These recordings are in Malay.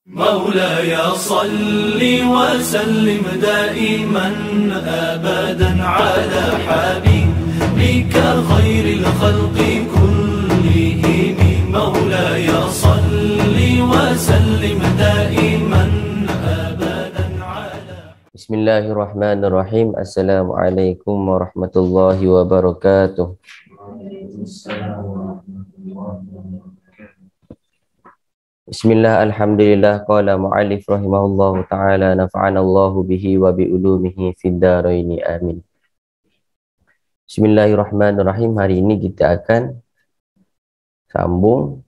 مولاي صل وسلم دائما أبدا على حبيبك خير الخلق كلهم. مولاي صل وسلم دائما أبدا على. بسم الله الرحمن الرحيم. Assalamualaikum warahmatullahi wabarakatuh. Bismillah, alhamdulillah, qala mu'allif rahimahullahu ta'ala, nafa'anallahu bihi wa bi'ulumihi fid daraini, amin. Bismillahirrahmanirrahim. Hari ini kita akan sambung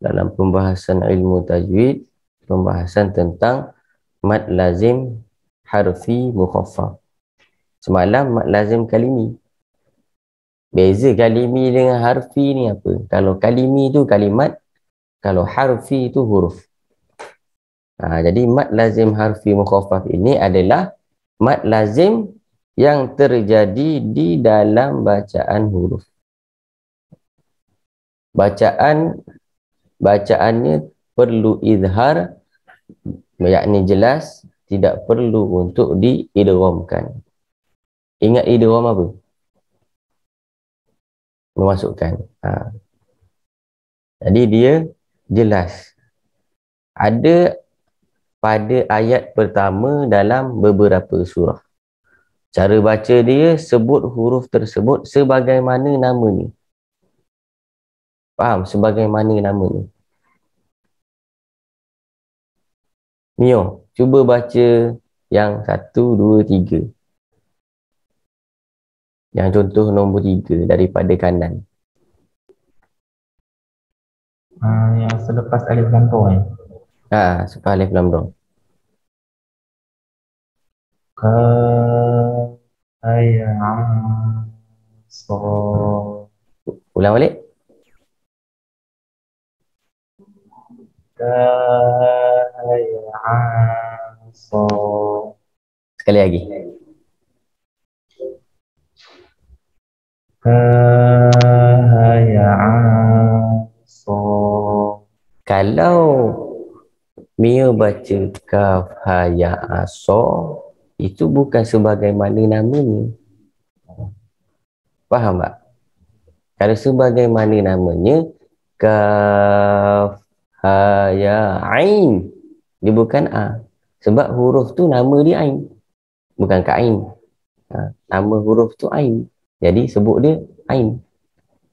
dalam pembahasan ilmu tajwid, pembahasan tentang mad lazim harfi mukhaffaf. Semalam mad lazim kalimi. Beza kalimi dengan harfi ni apa? Kalau kalimi tu kalimat, kalau harfi itu huruf. Jadi mad lazim harfi mukhaffaf ini adalah mad lazim yang terjadi di dalam bacaan huruf. Bacaannya perlu izhar, yakni jelas, tidak perlu untuk diidghamkan. Ingat idgham apa? Memasukkan. Jadi dia jelas. Ada pada ayat pertama dalam beberapa surah. Cara baca dia, sebut huruf tersebut sebagaimana namanya. Faham? Sebagaimana namanya. Mio, cuba baca yang 1, 2, 3. Yang contoh nombor 3 daripada kanan. Yang selepas alif lam ra ya. Selepas alif lam ra. Ka ya so. Ulang balik. Ka ya so. Sekali lagi. Ka ya so. Kalau Mia baca kaf ha ya so, itu bukan sebagaimana namanya. Faham tak? Kalau sebagaimana namanya, kaf ha ya ain, dia bukan a. Sebab huruf tu nama dia ain, bukan ka ain. Nama huruf tu ain, jadi sebut dia ain.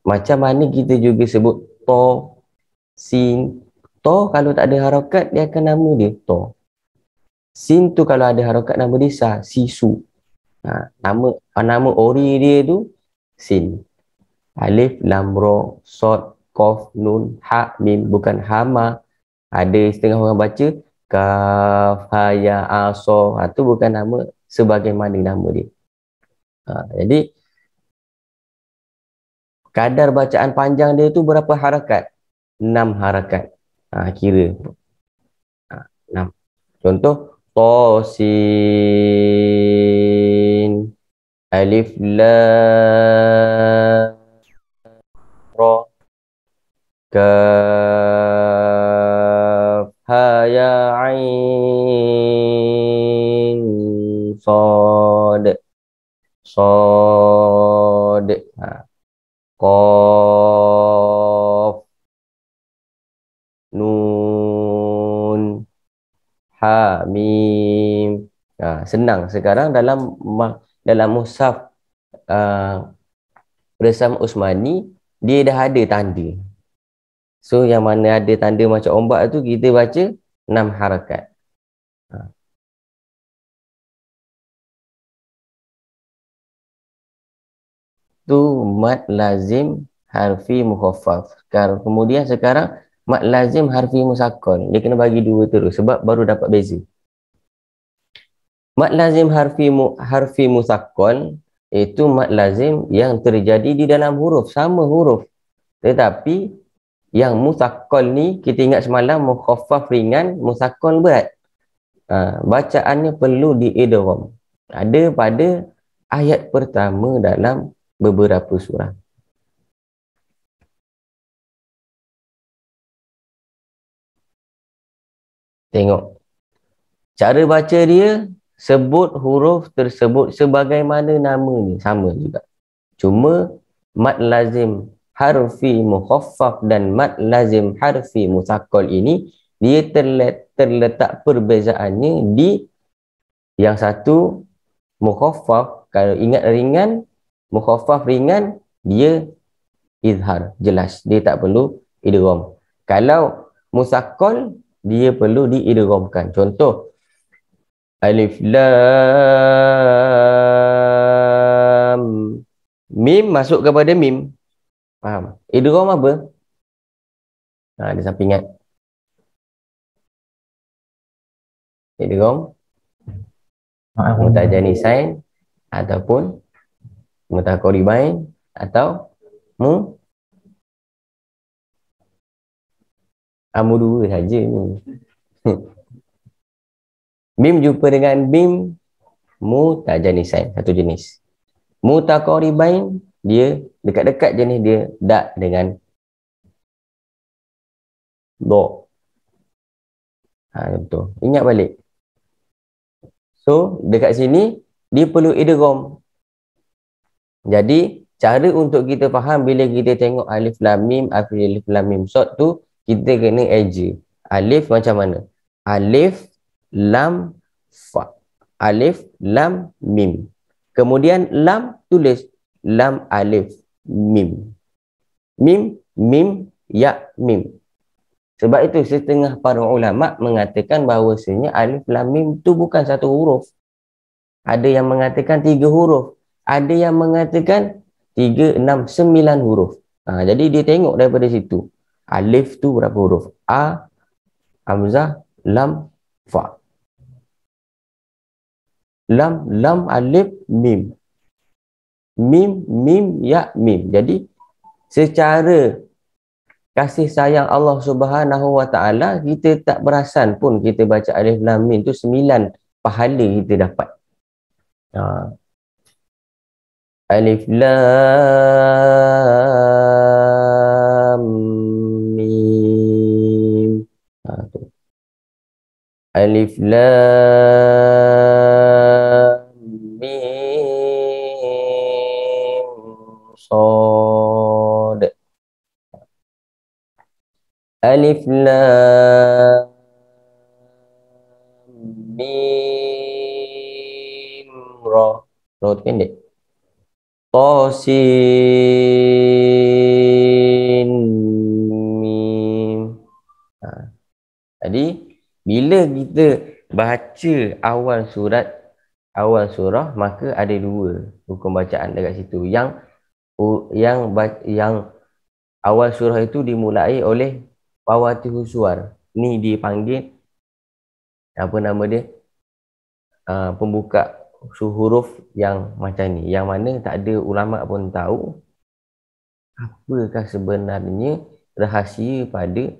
Macam mana kita juga sebut to, sin. To kalau tak ada harakat, dia akan nama dia to. Sin tu kalau ada harakat, nama dia sa, sisu. Nama ori dia tu sin. Alif, lam, ra, sod, qaf, nun, ha, mim, bukan hama. Ada setengah orang baca kaf, ha, ya, a, so. Tu bukan nama sebagaimana nama dia. Jadi kadar bacaan panjang dia tu berapa harakat? 6 harakat. Kira 6. Contoh to, sin, alif, lam, ra, kaf, ha, ya, ain, sod, qaf, nun, ha, mim. Senang. Sekarang dalam mushaf bersama Usmani, dia dah ada tanda. So yang mana ada tanda macam ombak tu, kita baca 6 harakat. Tu mad lazim harfi mukhaffaf. Kemudian sekarang mad lazim harfi musakkal. Dia kena bagi 2 terus sebab baru dapat beza. Mad lazim harfi musakkal itu mad lazim yang terjadi di dalam huruf, sama huruf. Tetapi yang musakkal ni, kita ingat semalam mukhaffaf ringan, musakkal berat. Bacaannya perlu diidgham. Ada pada ayat pertama dalam beberapa surah. Tengok. Cara baca dia, sebut huruf tersebut sebagaimana namanya. Sama juga. Cuma mad lazim harfi mukhaffaf dan mad lazim harfi musaqqal ini dia terletak perbezaannya di yang satu mukhaffaf, kalau ingat ringan, mukhaffaf ringan, dia izhar, jelas. Dia tak perlu idgham. Kalau musaqqal, dia perlu diidghamkan. Contoh, alif lam mim masuk kepada mim. Faham? Idgham apa? Dia sampai ingat. Idgham mutajanisain ataupun mutaqaribain atau dua saja ni. Mim jumpa dengan mim mutajanisain, satu jenis. Mutaqaribain, dia dekat-dekat jenis dia, dak dengan do. Betul. Ingat balik. So, dekat sini, dia perlu idgham. Jadi, cara untuk kita faham bila kita tengok alif lam mim, alif lam mim short tu, kita kena eja. Alif macam mana? Alif lam fa. Alif lam mim. Kemudian lam tulis lam alif mim. Mim mim ya mim. Sebab itu setengah para ulama mengatakan bahawasanya alif lam mim tu bukan satu huruf. Ada yang mengatakan 3 huruf. Ada yang mengatakan 3, 6, 9 huruf. Jadi dia tengok daripada situ. Alif tu berapa huruf? A, hamzah, lam, fa. Lam, lam, alif, mim. Mim, mim, ya, mim. Jadi secara kasih sayang Allah Subhanahu Wa Taala, kita tak perasan pun kita baca alif lam mim tu 9 pahala kita dapat. Alif lam mim. Alif lam mim shad. Alif lam mim ra. Ra tu pendek. Tasin mim. Jadi bila kita baca awal surah, maka ada 2 hukum bacaan dekat situ. Yang awal surah itu dimulai oleh Fawatihus Suwar. Ni dipanggil apa nama dia? Pembuka huruf yang macam ni. Yang mana tak ada ulama pun tahu apakah sebenarnya rahsia pada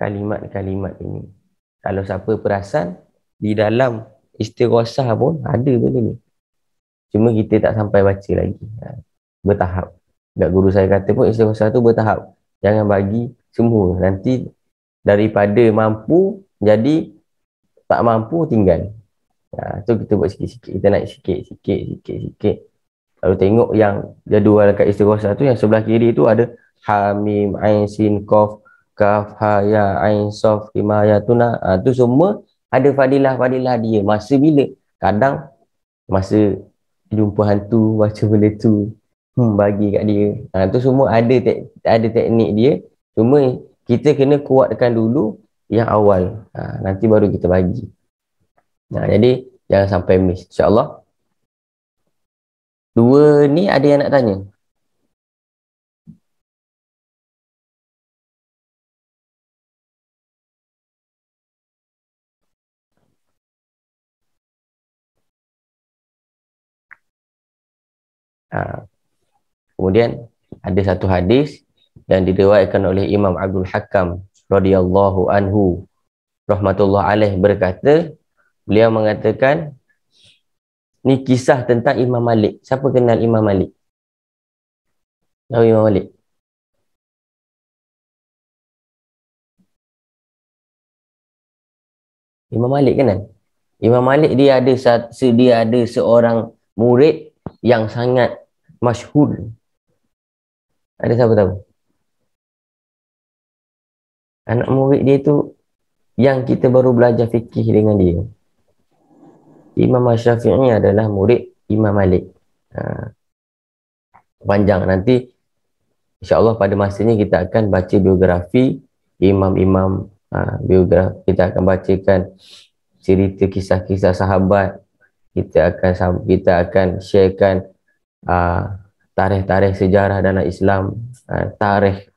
kalimat-kalimat ini. Kalau siapa perasan, di dalam istighosah pun ada benda ni. Cuma kita tak sampai baca lagi. Bertahap. Dekat guru saya kata pun istighosah tu bertahap. Jangan bagi semua. Nanti daripada mampu jadi tak mampu tinggal. Tu kita buat sikit-sikit. Kita naik sikit. Kalau tengok yang jadual kat istighosah tu, yang sebelah kiri tu ada ha, mim, ain, sin, qaf, kaf, ha, ya, ain, sof, hima, ya, tuna. Tu semua ada fadilah-fadilah dia. Masa bila? Kadang masa jumpa hantu, baca benda tu, bagi kat dia. Tu semua ada teknik dia. Cuma kita kena kuatkan dulu yang awal. Nanti baru kita bagi. Jadi jangan sampai miss, insyaAllah. 2 ni ada yang nak tanya? Kemudian ada satu hadis yang diriwayatkan oleh Imam Abdul Hakam radhiyallahu anhu rahmatullah alaih, berkata, beliau mengatakan, ni kisah tentang Imam Malik. Siapa kenal Imam Malik? Tahu Imam Malik? Imam Malik kenal? Imam Malik dia ada seorang murid yang sangat masyhur. Ada siapa tahu? Anak murid dia tu yang kita baru belajar fikih dengan dia. Imam Syafi'i adalah murid Imam Malik. Panjang nanti insya-Allah pada masanya kita akan baca biografi imam-imam, biografi, kita akan bacakan cerita kisah-kisah sahabat, kita akan sharekan tarikh-tarikh sejarah dalam Islam,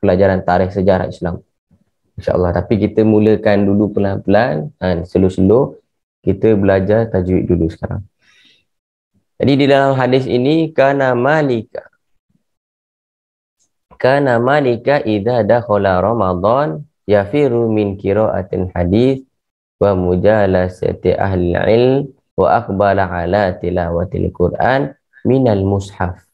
pelajaran tarikh sejarah Islam insya-Allah. Tapi kita mulakan dulu pelan-pelan, slow-slow kita belajar tajwid dulu sekarang. Jadi di dalam hadis ini kana malika idza dakhala Ramadan yafiru min qira'atil hadis wa mujalasati ahli ilm wa aqbala ala tilawatil Quran minal mushaf.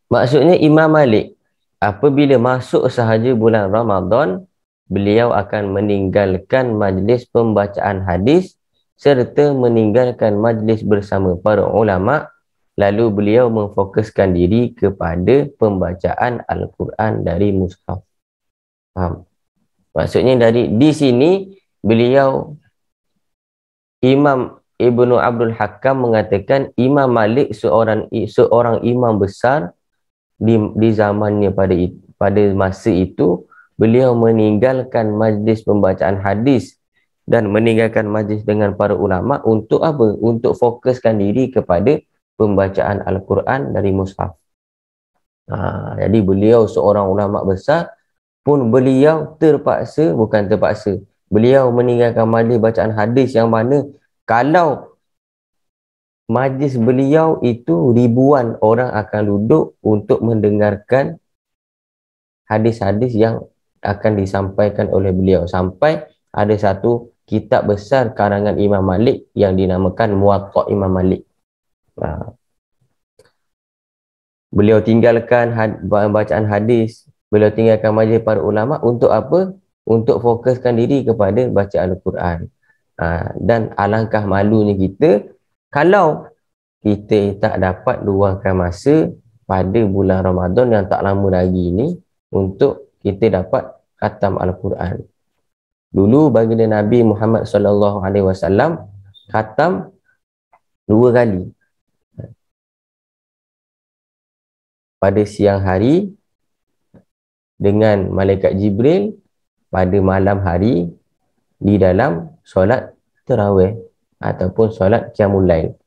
Maksudnya Imam Malik apabila masuk sahaja bulan Ramadan, beliau akan meninggalkan majlis pembacaan hadis serta meninggalkan majlis bersama para ulama, lalu beliau memfokuskan diri kepada pembacaan Al-Quran dari mushaf. Faham? Maksudnya di sini beliau Imam Ibnu Abdul Hakam mengatakan Imam Malik seorang imam besar di zamannya pada masa itu. Beliau meninggalkan majlis pembacaan hadis dan meninggalkan majlis dengan para ulama untuk apa? Untuk fokuskan diri kepada pembacaan Al-Quran dari mushaf. Jadi beliau seorang ulama besar pun beliau beliau meninggalkan majlis bacaan hadis, yang mana kalau majlis beliau itu ribuan orang akan duduk untuk mendengarkan hadis-hadis yang akan disampaikan oleh beliau, sampai ada satu kitab besar karangan Imam Malik yang dinamakan Muwatta Imam Malik. Beliau tinggalkan bacaan hadis, beliau tinggalkan majlis para ulama untuk apa? Untuk fokuskan diri kepada baca Al-Quran. Dan alangkah malunya kita kalau kita tak dapat luangkan masa pada bulan Ramadan yang tak lama lagi ini untuk kita dapat khatam Al-Quran. Dulu baginda Nabi Muhammad SAW khatam 2 kali. Pada siang hari dengan malaikat Jibril, pada malam hari di dalam solat tarawih ataupun solat qiyamul lail.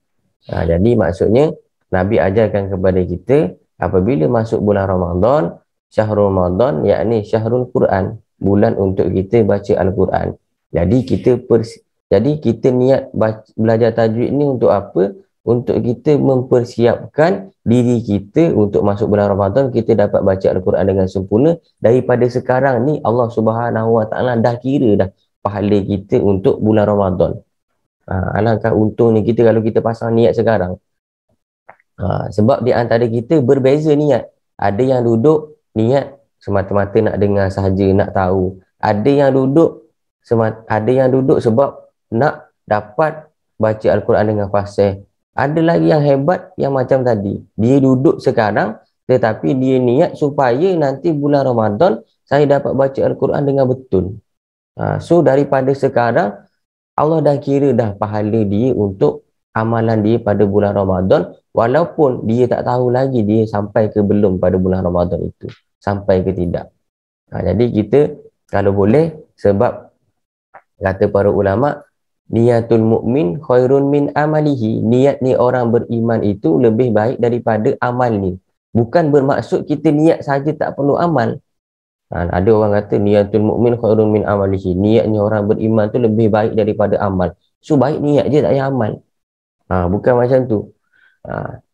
Jadi maksudnya Nabi ajarkan kepada kita apabila masuk bulan Ramadan, syahrul Ramadan, yakni syahrul Quran, bulan untuk kita baca Al-Quran. Jadi kita niat belajar tajwid ni untuk apa? Untuk kita mempersiapkan diri kita untuk masuk bulan Ramadan, kita dapat baca Al-Quran dengan sempurna. Daripada sekarang ni Allah Subhanahu Wa Taala dah kira dah pahala kita untuk bulan Ramadan. Alangkah untungnya kita kalau kita pasang niat sekarang. Sebab di antara kita berbeza niat. Ada yang duduk niat semata-mata nak dengar sahaja, nak tahu. Ada yang duduk sebab nak dapat baca Al-Quran dengan fasih. Ada lagi yang hebat yang macam tadi. Dia duduk sekarang tetapi dia niat supaya nanti bulan Ramadan saya dapat baca Al-Quran dengan betul. So daripada sekarang Allah dah kira dah pahala dia untuk amalan dia pada bulan Ramadan, walaupun dia tak tahu lagi dia sampai ke belum pada bulan Ramadan itu, sampai ke tidak. Jadi kita kalau boleh, sebab kata para ulama, niatul mukmin khairun min amalihi, niat ni orang beriman itu lebih baik daripada amal ni. Bukan bermaksud kita niat saja tak perlu amal. Ada orang kata niatul mukmin khairun min amalihi, niatnya orang beriman tu lebih baik daripada amal. So baik niat je tak payah amal. Bukan macam tu.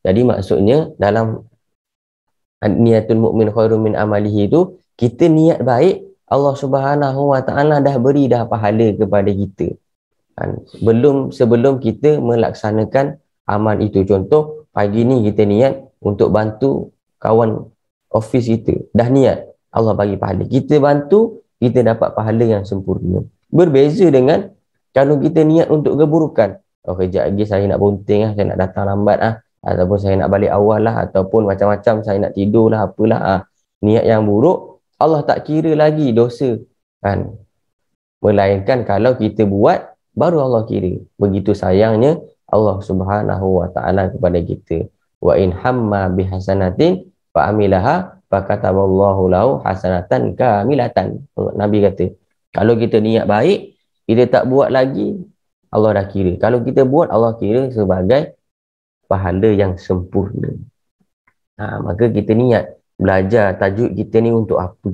Jadi maksudnya dalam niatul mukmin khairun min amalihi tu, kita niat baik, Allah Subhanahu Wa Taala dah beri dah pahala kepada kita. Sebelum kita melaksanakan amal itu. Contoh pagi ni kita niat untuk bantu kawan office kita, dah niat, Allah bagi pahala. Kita bantu, kita dapat pahala yang sempurna. Berbeza dengan kalau kita niat untuk keburukan. Oh, kejap lagi saya nak bunting, saya nak datang lambat, ataupun saya nak balik awal lah, ataupun macam-macam, saya nak tidur lah, apalah. Niat yang buruk, Allah tak kira lagi dosa. Kan? Melainkan kalau kita buat, baru Allah kira. Begitu sayangnya Allah Subhanahu wa taala kepada kita. Wa in hamma bihasanatin fa amilaha fa kataballahu lahu hasanatan kamilatan. Nabi kata, kalau kita niat baik, kita tak buat lagi, Allah dah kira. Kalau kita buat, Allah kira sebagai pahala yang sempurna. Maka kita niat belajar tajuk kita ni untuk apa?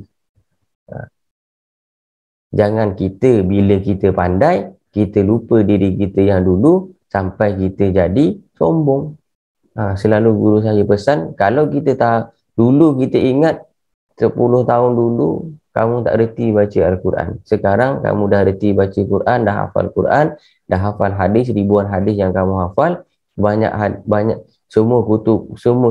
Jangan kita bila kita pandai, kita lupa diri kita yang dulu sampai kita jadi sombong. Selalu guru saya pesan, kalau kita tak dulu kita ingat 10 tahun dulu kamu tak reti baca Al-Quran. Sekarang kamu dah reti baca Quran, dah hafal Quran, dah hafal hadis, ribuan hadis yang kamu hafal, banyak semua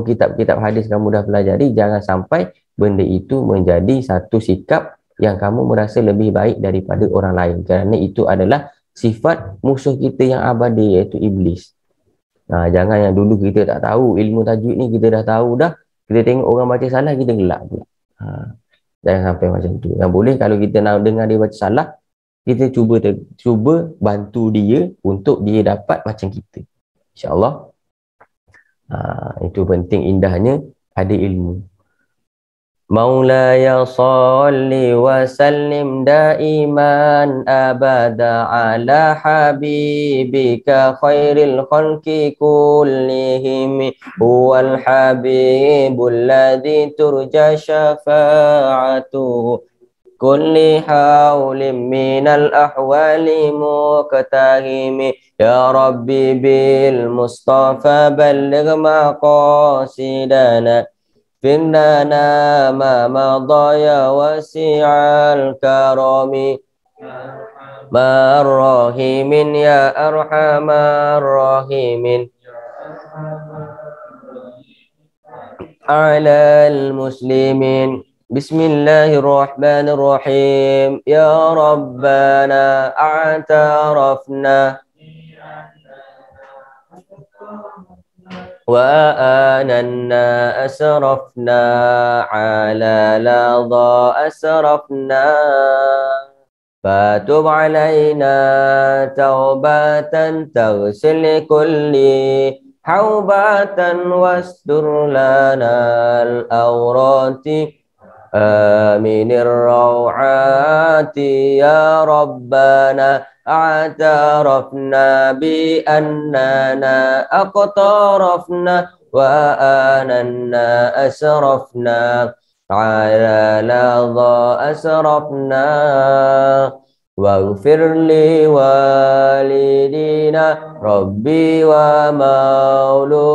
kitab-kitab hadis kamu dah pelajari. Jangan sampai benda itu menjadi satu sikap yang kamu merasa lebih baik daripada orang lain, kerana itu adalah sifat musuh kita yang abadi, iaitu iblis. Jangan yang dulu kita tak tahu ilmu tajwid ni, kita dah tahu dah, kita tengok orang baca salah kita gelak pula. Jangan sampai macam tu. Yang boleh kalau kita nak dengar dia baca salah, kita cuba bantu dia untuk dia dapat macam kita, insya-Allah. Itu penting indahnya ada ilmu. Maulaya salli wa sallim daiman abada ala habibika khairil khalqi kullihim huwal habibul ladzi turja syafa'atuhu kulli hawlim minal ahwali muqtahimi ya rabbi bil mustafa balligh maqasidana Finnana ma madaya wasi'al karami marrahimin ya arhamar rahimin alal muslimin. Bismillahirrahmanirrahim. Ya Rabbana a'tarafna وآننا أسرفنا على لظى أسرفنا فتب علينا توبة تغسل كل حوبة واستر لنا الأورات آمين الروعات يا ربنا اعترفنا بأننا أقترفنا وآننا أسرفنا على لظى أسرفنا واغفر لوالدينا ربي ومولودينا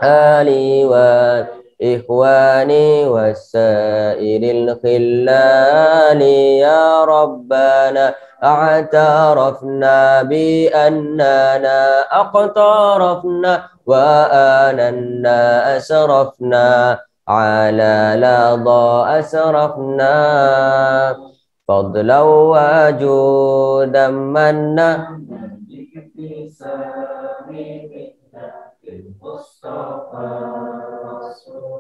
آلي وإخواني والسائر الخلان يا ربنا اعترفنا بأننا أقترفنا وآننا أسرفنا على لظى أسرفنا فضلا وجودا منا المصطفى رسول